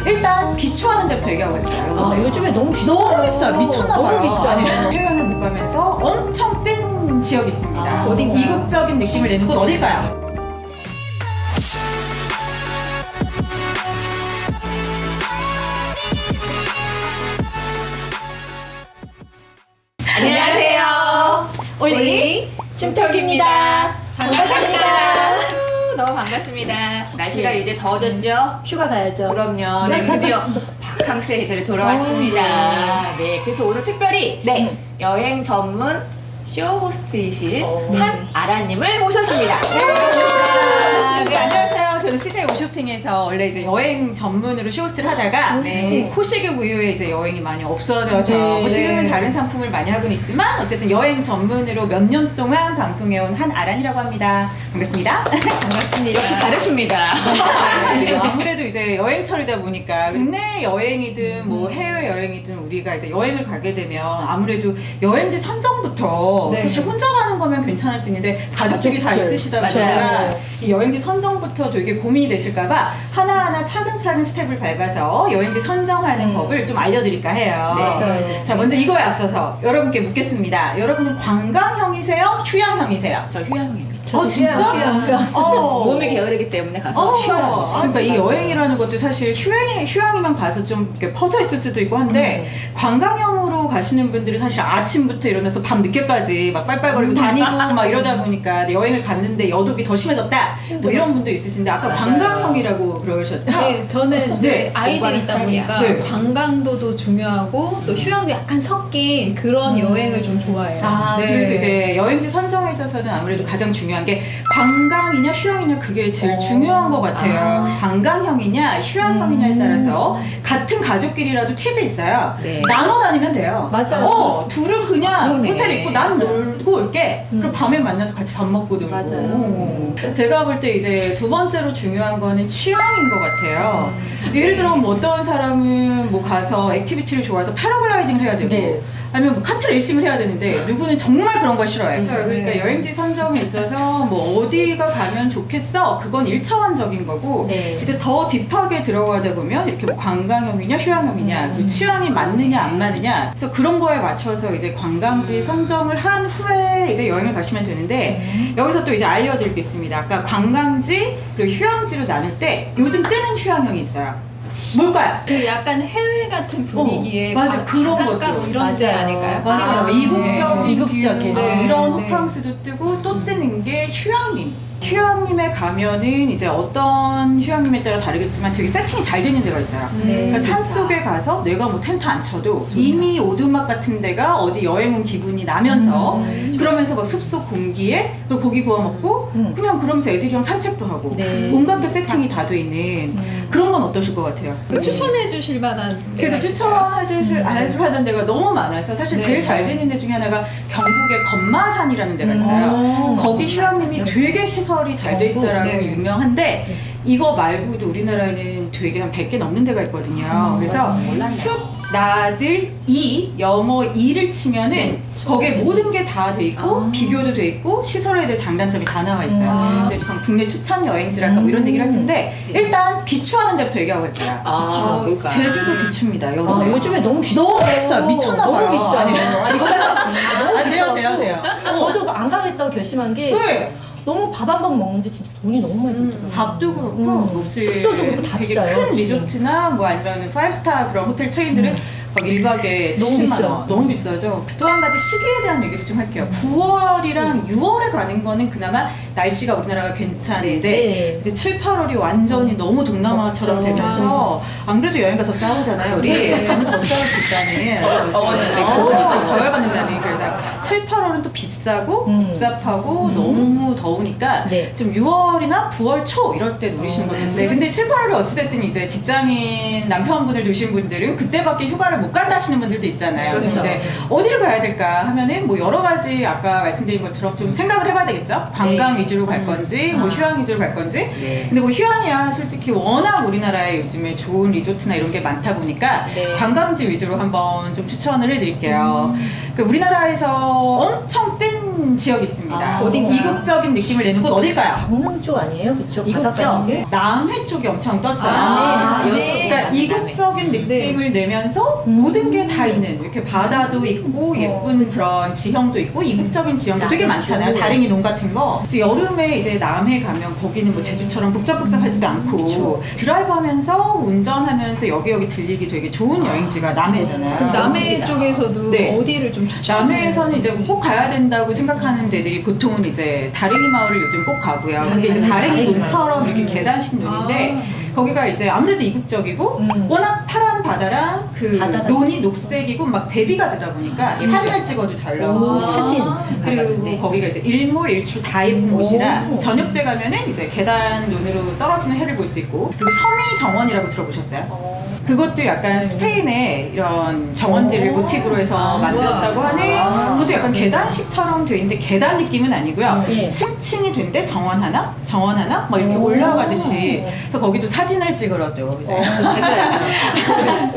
일단 비추하는 데부터 얘기하고 갈게요. 아, 요즘에 너무 비싸. 너무 비싸. 미쳤나봐요. 너무 비싸. 아니, 해외여행을 못 가면서 엄청 뜬 지역이 있습니다. 아, 어딘가요? 이국적인 느낌을 내는 곳 어딜까요? 안녕하세요. 올리 침톡입니다. 반갑습니다. 너무 반갑습니다. 날씨가 네. 이제 더워졌죠? 휴가 가야죠. 그럼요. 네, 드디어 바캉스의 계절이 돌아왔습니다. 네, 그래서 오늘 특별히 네. 여행 전문 쇼 호스트이신 오. 한아라님을 모셨습니다. 네, 안녕하세요. 저는 CJ 오쇼핑에서 원래 이제 여행 전문으로 쇼호스트를 하다가 네. 이 코시급 이후에 이제 여행이 많이 없어져서 네. 뭐 지금은 다른 상품을 많이 하고는 있지만 어쨌든 여행 전문으로 몇 년 동안 방송해온 한아란이라고 합니다. 반갑습니다. 반갑습니다. 역시 다르십니다. 네, 아무래도 이제 여행철이다 보니까 국내 여행이든 뭐 해외 여행이든 우리가 이제 여행을 가게 되면 아무래도 여행지 선정부터 네. 사실 혼자 가는 거면 괜찮을 수 있는데 가족들이 다 가족들. 있으시다 맞아요. 보니까 이 여행지 선정부터 되게 고민이 되실까봐 하나하나 차근차근 스텝을 밟아서 여행지 선정하는 법을 좀 알려드릴까 해요. 네. 자, 먼저 이거에 앞서서 여러분께 묻겠습니다. 여러분은 관광형이세요? 휴양형이세요? 저 휴양입니다. 진짜? 휴양. 몸이 게으르기 때문에 가서 휴양합니다. 그러니까 이 여행이라는 것도 사실 휴양이면 가서 좀 이렇게 퍼져 있을 수도 있고 한데 관광형으로 가시는 분들이 사실 아침부터 일어나서 밤 늦게까지 막 빨빨거리고 다니고 막 이러다 보니까 여행을 갔는데 여독이 더 심해졌다 뭐 이런 분들 있으신데 아까 맞아요. 관광형이라고 그러셨죠? 네, 저는 네, 네, 아이들이 공부하는 있다 스타일이야. 보니까 네. 관광도도 중요하고 또 휴양도 약간 섞인 그런 여행을 좀 좋아해요. 네. 그래서 이제 여행지 선정에 있어서는 아무래도 가장 중요한 게 관광이냐 휴양이냐 그게 제일 중요한 것 같아요. 관광형이냐 휴양형이냐에 따라서 같은 가족끼리라도 팁이 있어요. 네. 나눠 다니면 돼요. 맞아요. 둘은 그냥 그러네. 호텔 있고 난 놀고 올게. 그럼 밤에 만나서 같이 밥 먹고 놀고. 맞아요. 제가 볼 때 이제 두 번째로 중요한 거는 취향인 것 같아요. 예를 들어 뭐 어떤 사람은 뭐 가서 액티비티를 좋아해서 패러글라이딩을 해야 되고 네. 아니면 뭐 카트 레이싱을 해야 되는데 누구는 정말 그런 걸 싫어해. 그러니까 네. 여행지 선정에 있어서 뭐 어디가 가면 좋겠어 그건 1차원적인 거고 네. 이제 더 딥하게 들어가다 보면 이렇게 뭐 관광형이냐 휴양형이냐 그리고 취향이 맞느냐 안 맞느냐 그래서 그런 거에 맞춰서 이제 관광지 선정을 한 후에 이제 여행을 가시면 되는데 여기서 또 이제 알려드릴 게 있습니다. 아까 관광지 그리고 휴양지로 나눌 때 요즘 뜨는 휴양형이 있어요. 뭘까요? 그 약간 해외 같은 분위기에 맞아. 그런 바닷가 것도. 뭐 이런 데 맞아요. 아닐까요? 맞아요. 네. 이국적인 이국적인. 뷰, 네. 이런 네. 호캉스도 뜨고 또 뜨는 게 휴양림. 휴양림에 가면은 이제 어떤 휴양림에 따라 다르겠지만 되게 세팅이 잘 되는 데가 있어요. 네. 그러니까 산 속에 가서 내가 뭐 텐트 안 쳐도 이미 오두막 같은 데가 어디 여행 온 기분이 나면서 그러면서 막 숲속 공기에 그리고 고기 구워 먹고 그냥 그러면서 애들이랑 산책도 하고 네. 온갖 게 세팅이 다 돼 있는 그런 건 어떠실 것 같아요? 그 추천해 주실 만한 그래서 데가 추천하는 데가 너무 많아서 사실 네. 제일 잘 되는 데 중에 하나가 경북의 건마산이라는 데가 있어요. 거기 휴양림이 되게 시설이 잘 돼 있다라고 네. 유명한데 이거 말고도 우리나라에는 되게 한 100개 넘는 데가 있거든요. 그래서 숲, 나들, 영어 2를 치면은 거기에 모든 게 다 돼 있고 비교도 돼 있고 시설에 대해 장단점이 다 나와 있어요. 근데 그럼 국내 추천 여행지랄까 뭐 이런 얘기를 할 텐데 일단 비추하는 데부터 얘기하고 갈게요. 뭘까? 제주도 비추입니다, 여러분. 요즘에 너무 비싸. 너무 비싸. 미쳤나봐요. 너무 비싸. 아니, 돼요. 저도 안 가겠다고 결심한 게 네. 너무 밥 한 번 먹는데 진짜 돈이 너무 많이 들더라고요. 밥도 그렇고 무슨 숙소도 그렇고 다 되게 비싸요, 큰 지금. 리조트나 뭐 아니면 5스타 그런 호텔 체인들은 막 1박에 너무 70만 비싸요. 원. 너무 비싸죠. 또 한 가지 시기에 대한 얘기도 좀 할게요. 9월이랑 6월에 가는 거는 그나마 날씨가 우리나라가 괜찮은데 네. 이제 7, 8월이 완전히 너무 동남아처럼 덥죠. 되면서 안 그래도 여행 가서 싸우잖아요. 우리 가면 더 싸울 수 있다는. 더웠는데 더 열받는다는. 그래서 7, 8월은 또 비싸고 복잡하고 너무 더우니까 네. 좀 6월이나 9월 초 이럴 때 노리시는 건데 근데 7, 8월에 어찌됐든 이제 직장인 남편분을 두신 분들은 그때밖에 휴가를 못 간다 하시는 분들도 있잖아요. 그렇죠. 그럼 이제 어디를 가야 될까 하면은 뭐 여러 가지 아까 말씀드린 것처럼 좀 생각을 해봐야 되겠죠. 관광 위주로 갈 건지 뭐 휴양 위주로 갈 건지. 네. 근데 뭐 휴양이야 솔직히 워낙 우리나라에 요즘에 좋은 리조트나 이런 게 많다 보니까 네. 관광지 위주로 한번 좀 추천을 해드릴게요. 그 우리나라에서 엄청 뜬 한 지역이 있습니다. 아, 어딘가요? 이국적인 느낌을 내는 곳 어딜까요? 강릉 쪽 아니에요? 그쪽 이국적? 바닷가 쪽에? 남해 쪽이 엄청 떴어요. 아, 네. 여수. 그러니까 남해. 이국적인 느낌을 내면서 모든 게 다 있는 이렇게 바다도 있고 예쁜 그런 지형도 있고 이국적인 지형도 되게 남해 많잖아요. 쪽. 다랭이 농 같은 거. 그래서 여름에 이제 남해 가면 거기는 뭐 제주처럼 복잡복잡하지도 않고 드라이브하면서 운전하면서 여기저기 들리기 되게 좋은 여행지가 남해잖아요. 그럼 남해 쪽에서도 네. 어디를 좀 추천해요? 남해에서는 이제 꼭 가야 된다고 생각하는 데들이 보통은 이제 다랭이 마을을 요즘 꼭 가고요. 그게 이제 다랭이 논처럼 이렇게 계단식 논인데 거기가 이제 아무래도 이국적이고 워낙 파란 바다랑 그 바다가 논이 녹색이고 막 대비가 되다 보니까 사진을 찍어도 잘 나오고 사진. 그리고 가봤는데. 거기가 이제 일몰일출 다 예쁜 곳이라 저녁 때 가면은 이제 계단 논으로 떨어지는 해를 볼 수 있고 그리고 섬이 정원이라고 들어보셨어요? 그것도 약간 스페인의 이런 정원들을 모티브로 해서 만들었다고 하는 그것도 약간 계단식처럼 돼 있는데 계단 느낌은 아니고요. 예. 층층이 된데 정원 하나 막 이렇게 올라가듯이 그래서 거기도 사진을 찍으러도 이제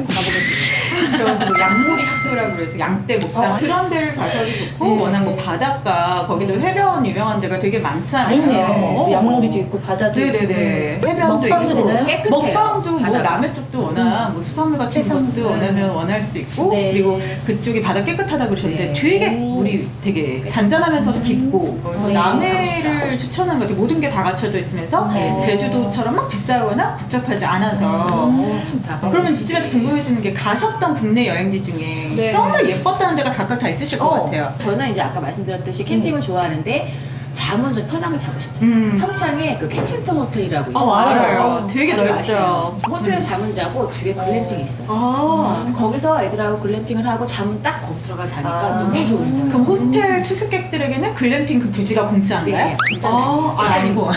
가보겠습니다. 그리고 뭐 양모리 학교라고 그래서 양떼 목장 그런 데를 가셔도 좋고 워낙 뭐 바닷가 거기도 해변 유명한 데가 되게 많잖아요. 다 있네요. 양머리도 있고 바다도 네네네. 있고. 해변도 먹방도 있고 되나요? 깨끗해요. 먹방도 뭐 바다가. 남해 쪽도 워낙 뭐 수산물 같은 해산. 것도 원하면 원할 수 있고 네. 그리고 그쪽이 바다 깨끗하다 그러셨는데 네. 되게 물이 되게 잔잔하면서 깊고 그래서 네. 남해를 추천한 것 같아요. 모든 게 다 갖춰져 있으면서 제주도처럼 막 비싸거나 복잡하지 않아서 좋다. 그러면 이쯤에서 궁금해지는 게 가셨던 국내 여행지 중에 네. 정말 예뻤다는 데가 각각 다 있으실 것 같아요. 저는 이제 아까 말씀드렸듯이 캠핑을 좋아하는데 잠은 좀 편하게 자고 싶잖아요. 평창에 그 켄싱턴 호텔이라고 있어요. 알아요. 되게 다들 넓죠. 아시나요? 호텔에 잠은 자고 뒤에 글램핑이 있어요. 거기서 애들하고 글램핑을 하고 잠은 딱 거기 들어가 자니까 너무 좋은 거예요. 그럼 호스텔 투숙객들에게는 글램핑 그 부지가 공짜인가요? 네, 공짜네요. 아니고.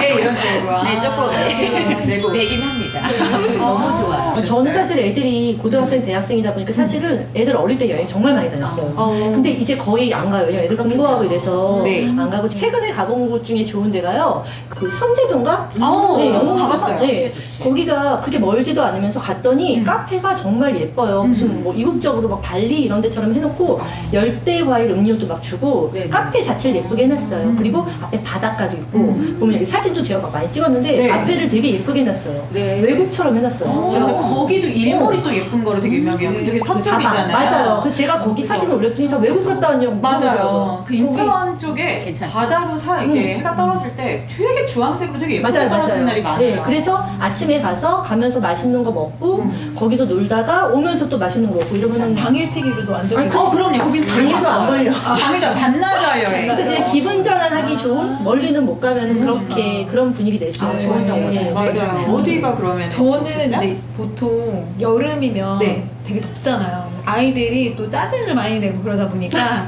예, 이런 식으로. 네, 조금 내긴 합니다. 너무 좋아요. 저는 사실 애들이 고등학생, 대학생이다 보니까 사실은 애들 어릴 때 여행 정말 많이 다녔어요. 근데 이제 거의 안 가요. 왜냐면 애들 공부하고 이래서 네. 안 가고 최근에 가본 곳 중에 좋은 데가요. 그 선제도인가? 영국 영국 가봤어요. 네. 거기가 그렇게 멀지도 않으면서 갔더니 카페가 정말 예뻐요. 무슨 뭐 이국적으로 막 발리 이런 데처럼 해놓고 열대 과일 음료도 막 주고 네네. 카페 자체를 예쁘게 해놨어요. 그리고 앞에 바닷가도 있고 보면 여기 사진도 제가 막 많이 찍었는데 네. 앞에를 되게 예쁘게 해놨어요. 네. 외국처럼 해놨어요. 그래서 거기도 일몰이 또 예쁜 거로 되게 유명해요. 그쪽이 서쪽이잖아요. 맞아요. 그래서 제가 거기 사진을 올렸더니 다 외국 갔다 왔냐고 맞아요. 물어보더라고요. 그 인천 쪽에 괜찮다. 바다로 이렇게 해가 떨어질 때 되게 주황색으로 되게 예쁘게 맞아요, 떨어지는 맞아요. 날이 많아요. 네, 그래서 아침에 가면서 맛있는 거 먹고 거기서 놀다가 오면서 또 맛있는 거 먹고 이러면은 당일치기로도 안 되고. 그럼요. 거긴 당일도 안 걸려. 당일도 반나절 여행. 그래서 그냥 기분 전환하기 좋은 멀리는 못 가면 그렇게 그런 분위기 낼 수 있는 좋은 정보네. 맞아요. 어디가 그러면? 저는 이제 보통 여름이면 네. 되게 덥잖아요. 아이들이 또 짜증을 많이 내고 그러다 보니까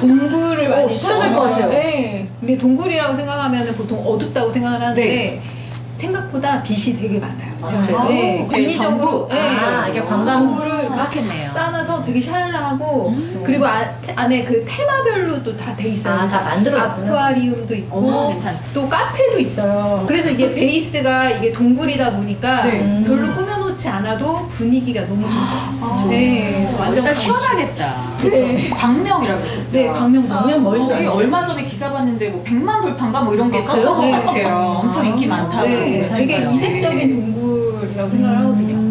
동굴을 많이 시원할 것 같아요. 네. 근데 동굴이라고 생각하면 보통 어둡다고 생각을 하는데 네. 생각보다 빛이 되게 많아요. 그래요? 네. 되게 인위적으로 이게 관광 동굴을 그렇겠네요. 쌓아놔서 되게 샤랄라하고 그리고 안에 그 테마별로 또 다 돼 있어요. 아, 다 만들어놨구나. 아쿠아리움도 있고 어머, 괜찮다. 또 카페도 있어요. 그래서 이게 베이스가 이게 동굴이다 보니까 네. 별로 꾸며놓지 않아도 분위기가 너무 좋아요. 네, 완전 일단 강추. 시원하겠다. 네, 광명이라고 그러죠. 네, 광명 광명 멀지 거기 않아요. 얼마 전에 기사 봤는데 뭐 100만 돌파인가 뭐 이런 게 떴던 것 그래요? 같아요. 엄청 인기 많다고. 네, 되게 그러더라고요. 이색적인 동굴이라고 생각을 하거든요.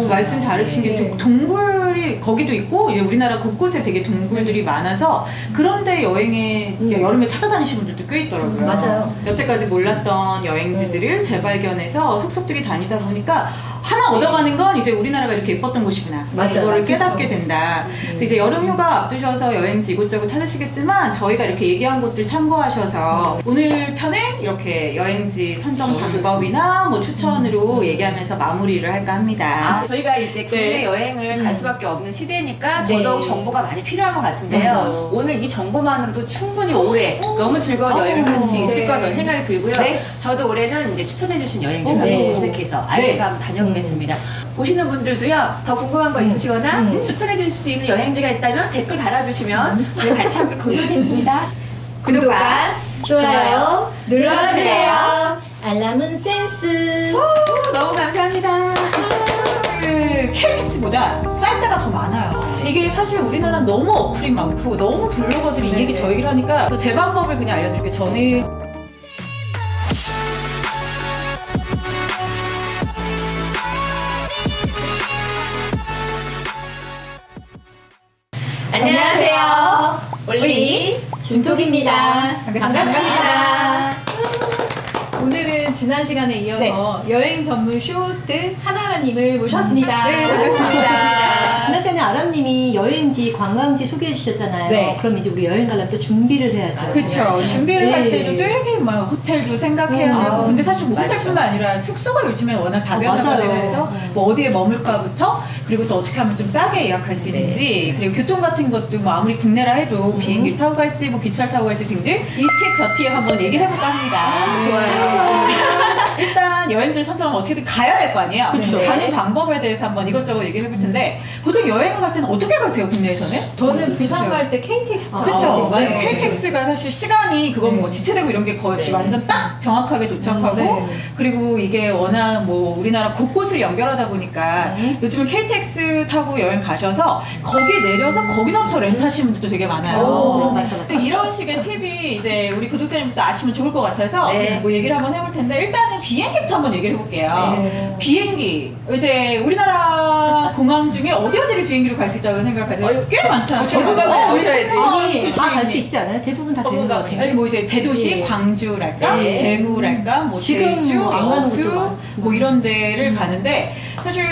말씀 잘해주신 게 네. 동굴이 거기도 있고 이제 우리나라 곳곳에 되게 동굴들이 많아서 그런데 여행에 이제 여름에 찾아다니시는 분들도 꽤 있더라고요. 맞아요. 여태까지 몰랐던 여행지들을 재발견해서 속속들이 다니다 보니까 하나 얻어가는 건 이제 우리나라가 이렇게 예뻤던 곳이구나. 맞아요. 이거를 깨닫게 된다. 그래서 이제 여름휴가 앞두셔서 여행지 이곳저곳 찾으시겠지만 저희가 이렇게 얘기한 곳들 참고하셔서 오늘 편은 이렇게 여행지 선정 방법이나 뭐 추천으로 얘기하면서 마무리를 할까 합니다. 저희가 이제 국내 네. 여행을 갈 수밖에 없는 시대니까 네. 더더욱 정보가 많이 필요한 것 같은데요. 맞아요. 오늘 이 정보만으로도 충분히 올해 너무 즐거운 여행을 갈 수 있을 네. 거라 저는 생각이 들고요. 네. 저도 올해는 이제 추천해주신 여행지를 네. 한번 검색해서 알고 한번 다녀보겠습니다. 보시는 분들도요, 더 궁금한 거 있으시거나 추천해줄 수 있는 여행지가 있다면 댓글 달아주시면 저희 같이 함께 공유하겠습니다. 구독과 좋아요 눌러주세요. 알람은 센스. 너무 감사합니다. 그 KTX KTX보다 쌀 때가 더 많아요. 이게 사실 우리나라 너무 어플이 많고 너무 블로거들이 이 얘기 저 얘기를 하니까 제 방법을 그냥 알려드릴게요. 저는 안녕하세요. 올리 준톡입니다. 반갑습니다. 오늘은 지난 시간에 이어서 여행 전문 쇼호스트 하나라님을 모셨습니다. 네, 반갑습니다. 지난 시간에 아람님이 여행지, 관광지 소개해 주셨잖아요. 네. 그럼 이제 우리 여행 가려면 또 준비를 해야죠. 그렇죠. 준비를 할 네. 때도 되게 막 호텔도 생각해야 되고 근데 사실 뭐 맞아. 호텔뿐만 아니라 숙소가 요즘에 워낙 다변화가 맞아요. 되면서 뭐 어디에 머물까부터 그리고 또 어떻게 하면 좀 싸게 예약할 수 있는지 그리고 교통 같은 것도 뭐 아무리 국내라 해도 비행기를 타고 갈지 뭐 기차를 타고 갈지 등등 이 팁 저 팁 한번 얘기를 해볼까 합니다. 좋아요. 일단 여행지를 선정하면 어떻게든 가야 될 거 아니에요. 그쵸. 가는 방법에 대해서 한번 이것저것 얘기를 해볼 텐데 보통 여행을 갈 때는 어떻게 가세요 국내에서는? 저는 부산 갈 때 KTX 타고 그렇죠. 네. 맞아요. KTX가 사실 시간이 그건 뭐 지체되고 이런 게 거의 네. 완전 딱 정확하게 도착하고 네. 그리고 이게 워낙 뭐 우리나라 곳곳을 연결하다 보니까 요즘은 KTX 타고 여행 가셔서 거기에 내려서 거기서부터 렌트하시는 분들도 되게 많아요. 오, 맞다, 맞다. 근데 이런 식의 팁이 이제 우리 구독자님도 아시면 좋을 것 같아서 네. 뭐 얘기를 한번 해볼 텐데 일단은 비행기부터 한번 얘기를 해볼게요. 네. 비행기 이제 우리나라 공항 중에 어디를 비행기로 갈 수 있다고 생각하세요? 꽤 많다. 전문가가 오셔야지. 아니, 다 갈 수 있지 않아요? 대부분 다 되는 것 같아요. 아니 뭐 이제 대도시 예. 광주랄까 네. 대구랄까 뭐 지금 제주 뭐 안 가는 여수 곳도 많죠. 뭐 이런 데를 가는데 사실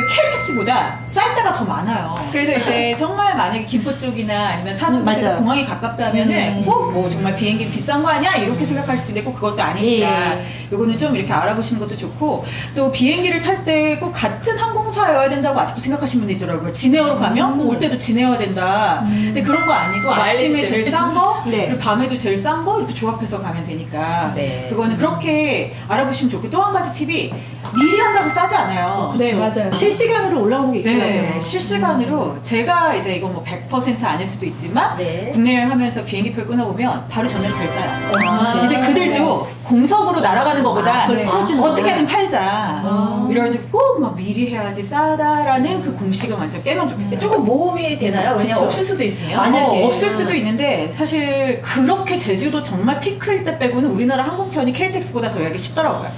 KTX보다 쌀 때가 더 많아요. 그래서 이제 정말 만약에 김포 쪽이나 아니면 산업 쪽에서 맞아요. 공항이 가깝다면은 꼭 뭐 정말 비행기 비싼 거 아니야 이렇게 생각할 수 있는데 꼭 그것도 아니니까 예. 요거는 좀 이렇게 알아보시는 것도 좋고 또 비행기를 탈 때 꼭 같은 항공사여야 된다고 아직도 생각하시는 분도 있더라고요. 진에어로 가면 꼭 올 때도 진에어야 된다. 근데 그런 거 아니고 마일리지 아침에 제일 때문에. 싼 거 네. 그리고 밤에도 제일 싼 거 이렇게 조합해서 가면 되니까 네. 그거는 그렇게 알아보시면 좋고 또 한 가지 팁이 미리 한다고 싸지 않아요. 네, 맞아요. 실시간으로 올라오는 게 있더라고요. 네, 실시간으로 제가 이제 이건 뭐 100% 아닐 수도 있지만 네. 국내 여행하면서 비행기표를 끊어보면 바로 전날이 제일 싸요. 아, 이제 그들도 공석으로 날아가는 것보다 그걸 퍼주는 어떻게든 팔자. 아. 이래가지고 꼭 막 미리 해야지 싸다라는 그 공식을 완전 깨면 좋겠어요. 조금 모험이 되나요? 왜냐면 그쵸. 없을 수도 있으면. 만약에. 없을 수도 있는데 사실 그렇게 제주도 정말 피크일 때 빼고는 우리나라 항공편이 KTX보다 더 예약이 쉽더라고요.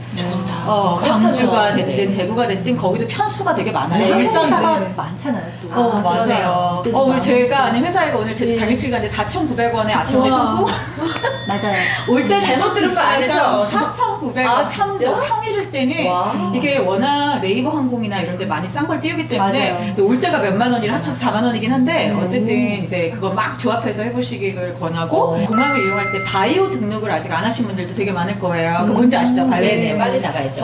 광주가 됐든 네. 대구가 됐든 거기도 편수가 되게 많아요. 네. 일산도. 항공사가 네. 많잖아요. 또. 맞아요. 그러네요. 우리 제가 아는 회사가 오늘 제주 네. 당일치기 갔는데 4,900원에 아침에 우와. 끊고 맞아요. 올 때는 잘못 들은 거 아니죠? 4,900원. 아, 진짜? 평일일 때는 와. 이게 워낙 네이버 항공이나 이런 데 많이 싼 걸 띄우기 때문에 맞아요. 근데 올 때가 몇만 원이라 합쳐서 4만 원이긴 한데 네. 어쨌든 이제 그거 막 조합해서 해보시기를 권하고 공항을 이용할 때 바이오 등록을 아직 안 하신 분들도 되게 많을 거예요. 그거 뭔지 아시죠? 바이오 네네, 등록. 빨리 나가야죠.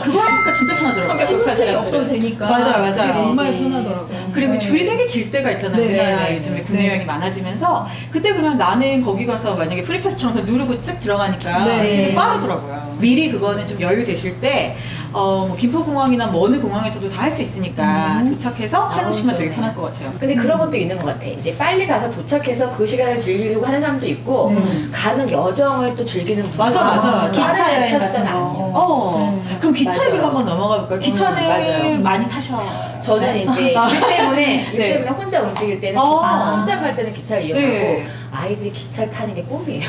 그거 하니까 진짜 편하더라고요. 신분증이 없어도 되니까 맞아요. 그게 정말 네. 편하더라고요. 그리고 네. 줄이 되게 길 때가 있잖아요. 네, 우리나라 네, 요즘에 네. 국내 네. 여행이 많아지면서 그때 그냥 나는 거기 가서 만약에 프리패스처럼 그냥 누르고 쓱 들어가니까 네. 되게 빠르더라고요. 미리 그거는 좀 여유 되실 때 뭐 김포공항이나 뭐 어느 공항에서도 다 할 수 있으니까 도착해서 해놓으시면 되게 그러네. 편할 것 같아요. 근데 그런 것도 있는 것 같아. 이제 빨리 가서 도착해서 그 시간을 즐기려고 하는 사람도 있고 가는 여정을 또 즐기는 분들. 맞아. 기차 여행 기차 같은 수단 거. 아니죠. 그럼 기차 맞아요. 얘기로 한번 넘어가 볼까요? 기차는 맞아요. 많이 타셔. 저는 이제 일 때문에 네. 혼자 움직일 때는 아. 출장 갈 때는 기차를 이용하고 네. 아이들이 기차를 타는 게 꿈이에요.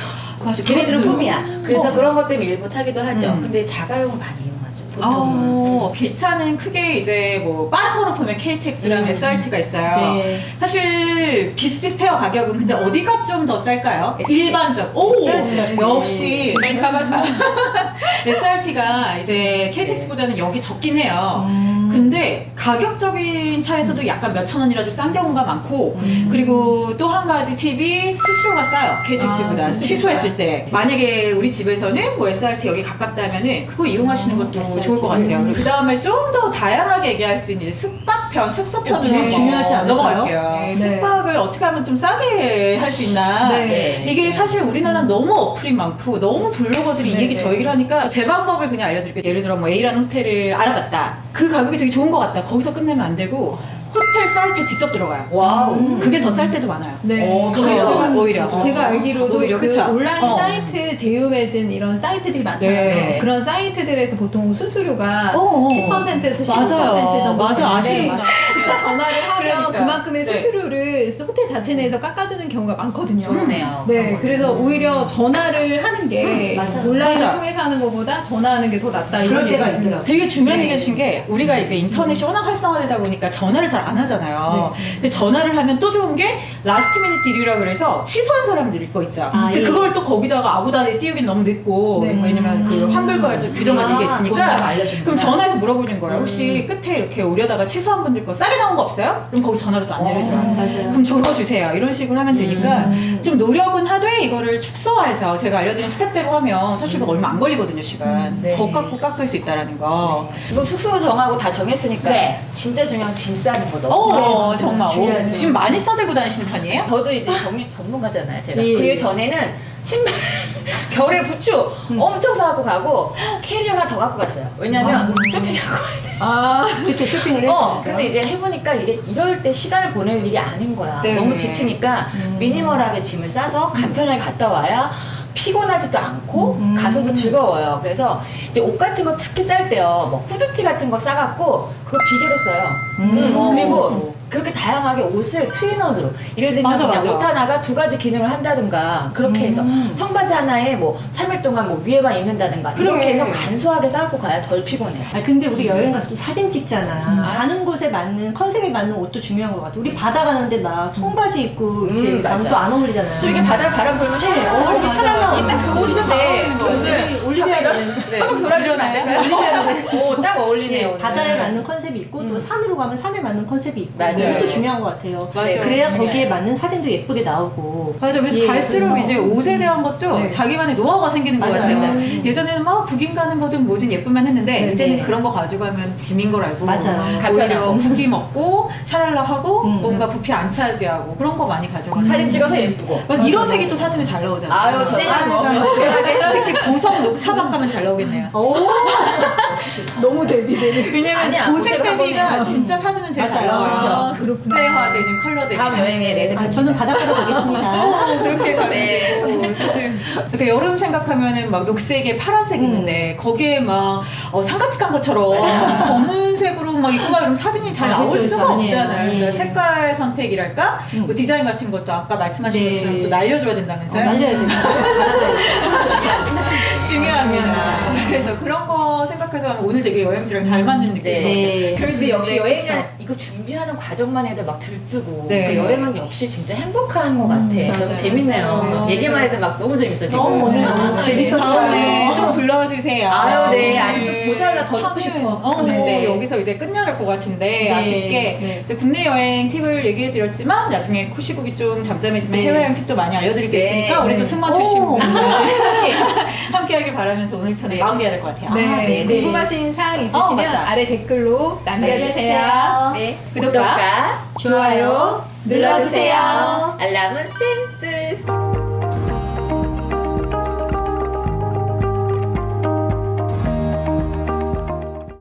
맞아. 걔네들은 그것도. 꿈이야. 그래서 그런 것 때문에 일부 타기도 하죠. 근데 자가용 많이 이용하죠. 보통은. 기차는 크게 이제 뭐 빠른 거로 보면 KTX랑 SRT가 있어요. 네. 사실 비슷비슷해요 가격은. 근데 어디가 좀 더 쌀까요? SRT. 일반적. 오 SRT. 역시 가봐서. SRT가 이제 KTX보다는 여기 적긴 해요. 근데 가격적인 차에서도 약간 몇천 원이라도 싼 경우가 많고 그리고 또 한 가지 팁이 수수료가 싸요 KTX보다. 아, 취소했을 때 만약에 우리 집에서는 뭐 SRT 여기 가깝다면은 그거 이용하시는 것도 좋을 것 같아요. 그 다음에 좀 더 다양하게 얘기할 수 있는 이제 숙박편, 숙소편으로 제일 한번 중요하지 않을까요? 넘어갈게요. 네. 숙박을 어떻게 하면 좀 싸게 할 수 있나? 네. 이게 사실 우리나라는 너무 어플이 많고 너무 블로거들이 이 네, 얘기 네. 저 얘기를 하니까 제 방법을 그냥 알려드릴게요. 예를 들어 뭐 A라는 호텔을 알아봤다. 그 가격이 되게 좋은 것 같다. 거기서 끝내면 안 되고 호텔 사이트에 직접 들어가요. 와우. 그게 더 쌀 때도 많아요. 네. 그래요. 지금 오히려. 제가 알기로도 오히려, 그 그쵸? 온라인 사이트 제휴 매진 이런 사이트들이 많잖아요. 네. 그런 사이트들에서 보통 수수료가 어. 10%에서 15% 맞아요. 정도 맞아, 되는데 아시는구나. 먼저 전화를 하면 그러니까. 그만큼의 네. 수수료를 호텔 자체 내에서 깎아주는 경우가 많거든요. 좋네요. 네, 그래서 오히려 전화를 하는 게 맞아. 온라인을 맞아. 통해서 하는 것보다 전화하는 게 더 낫다. 그럴 이런 때가 얘기가 있더라고요. 되게 중요한 네. 얘기 중게 우리가 이제 인터넷이 워낙 활성화되다 보니까 전화를 잘 안 하잖아요. 근데 전화를 하면 또 좋은 게 라스트 미닛 딜이라 그래서 취소한 사람들일 거 있죠. 아, 근데 예. 그걸 또 거기다가 아고다에 띄우긴 너무 늦고 네. 왜냐면 그 환불과 규정 같은 게 있으니까 그럼 전화해서 물어보는 거예요. 혹시 끝에 이렇게 오려다가 취소한 분들 거 싸게 나온 거 없어요? 그럼 거기 전화로 또 안 내려줘요. 맞아요. 그럼 그거 주세요. 이런 식으로 하면 되니까 좀 노력은 하되 이거를 축소해서 제가 알려드린 스텝대로 하면 사실 얼마 안 걸리거든요, 시간. 네. 더 깎을 수 있다라는 거. 이거 숙소 정하고 다 정했으니까 네. 진짜 중요한 짐 싸는 거 너무 정말. 중요하죠. 지금 많이 싸들고 다니시는 편이에요? 저도 이제 정리 전문가잖아요, 제가. 예. 그 일 전에는 신발, 겨울에 부츠 엄청 사갖고 가고 캐리어 하나 더 갖고 갔어요. 왜냐면 쇼핑하고 가야 돼. 아, 그렇죠. 쇼핑을 해야 근데 이제 해보니까 이게 이럴 때 시간을 보낼 일이 아닌 거야. 네. 너무 지치니까 미니멀하게 짐을 싸서 간편하게 갔다 와야 피곤하지도 않고 가서도 즐거워요. 그래서 이제 옷 같은 거 특히 쌀 때요. 뭐 후드티 같은 거 싸갖고 그거 비계로 써요. 그리고 그렇게 다양하게 옷을 트윈원으로 예를 들면 맞아, 그냥 맞아. 옷 하나가 두 가지 기능을 한다든가 그렇게 해서 청바지 하나에 뭐 3일 동안 뭐 위에만 입는다든가 이렇게 그래. 해서 간소하게 싸갖고 가야 덜 피곤해요. 아 근데 우리 여행 가서 또 사진 찍잖아. 가는 곳에 맞는 컨셉에 맞는 옷도 중요한 것 같아. 우리 바다 가는데 막 청바지 입고 이렇게 가면 맞아. 또 안 어울리잖아. 또 이게 바다 바람 불면 샤넬 이렇게 샤넬 이따 그 진짜 잘 옷인데 어울리는 거 오늘 올리비아는 네. 한번 돌아주면 안 될까요? 오, 딱 어울리네요. 오늘. 바다에 맞는 컨셉이 있고 또 산으로 가면 산에 맞는 컨셉이 있고 맞아요. 이것도 중요한 것 같아요. 맞아요. 그래야 중요해요. 거기에 맞는 사진도 예쁘게 나오고. 맞아. 그래서 예, 갈수록 그래서. 이제 옷에 대한 것도 네. 자기만의 노하우가 생기는 것 맞아요. 같아요. 맞아요. 예전에는 막 국임 가는 거든 뭐든 예쁘면 했는데 네, 이제는 네. 그런 거 가지고 하면 짐인 걸 알고 맞아요. 오히려 간편하고. 국임 없고 샤랄라 하고 뭔가 음. 부피 안 차지하고 그런 거 많이 가져가서 사진 찍어서 예쁘고. 맞아, 이런 색이 또 사진에 잘 나오잖아요. 아유, 저 특히 보석 녹차박 가면 잘 나오겠네요. 오. 너무 대비되는. 왜냐면 아니야, 보색 보색 대비가 한번 진짜 사진은 제일 잘 맞아요. 나와요. 아, 그렇구나. 국제화되는 컬러 대비. 다음 여행에 레드. 아, 저는 바닷가로 가겠습니다. 그렇게 가면 네. 그러니까 여름 생각하면은 막 녹색에 파란색 있는데 거기에 막 상가집 간 것처럼 검은색으로 막 입고 가면 사진이 잘 아, 나올 그렇죠, 수가 그렇죠. 없잖아요. 아니에요. 그러니까 예. 색깔 선택이랄까, 뭐 디자인 같은 것도 아까 말씀하신 네. 것처럼 또 날려줘야 된다면서요? 날려야죠. 중요합니다. 그래서 그런 거 생각해서 하면 오늘 되게 여행지랑 잘 맞는 느낌인 네. 것 같아요. 네. 근데 역시 네, 여행은 그렇죠. 이거 준비하는 과정만 해도 막 들뜨고 네. 그 여행은 역시 진짜 행복한 것 같아. 저도 맞아요. 재밌네요. 맞아요. 얘기만 해도 막 너무 재밌어 지금. 오늘 너무 재밌었어요. 다음에 또 불러주세요. 아유, 네. 아직도 모자라 더 듣고 싶어. 네. 여기서 이제 끝내야 될 것 같은데 네. 아쉽게 네. 이제 국내 여행 팁을 얘기해드렸지만 나중에 코시국이 좀 잠잠해지면 네. 해외여행 팁도 많이 알려드릴 게 네. 있으니까 우리 또 네. 승무원 출신 오. 분들 함께. 함께하길 바라면서 오늘 편을 네. 마무리해야 될 것 같아요. 네, 네, 네. 궁금하신 사항 있으시면 맞다. 아래 댓글로 남겨주세요. 네. 구독과 좋아요 눌러주세요. 알람은 센스.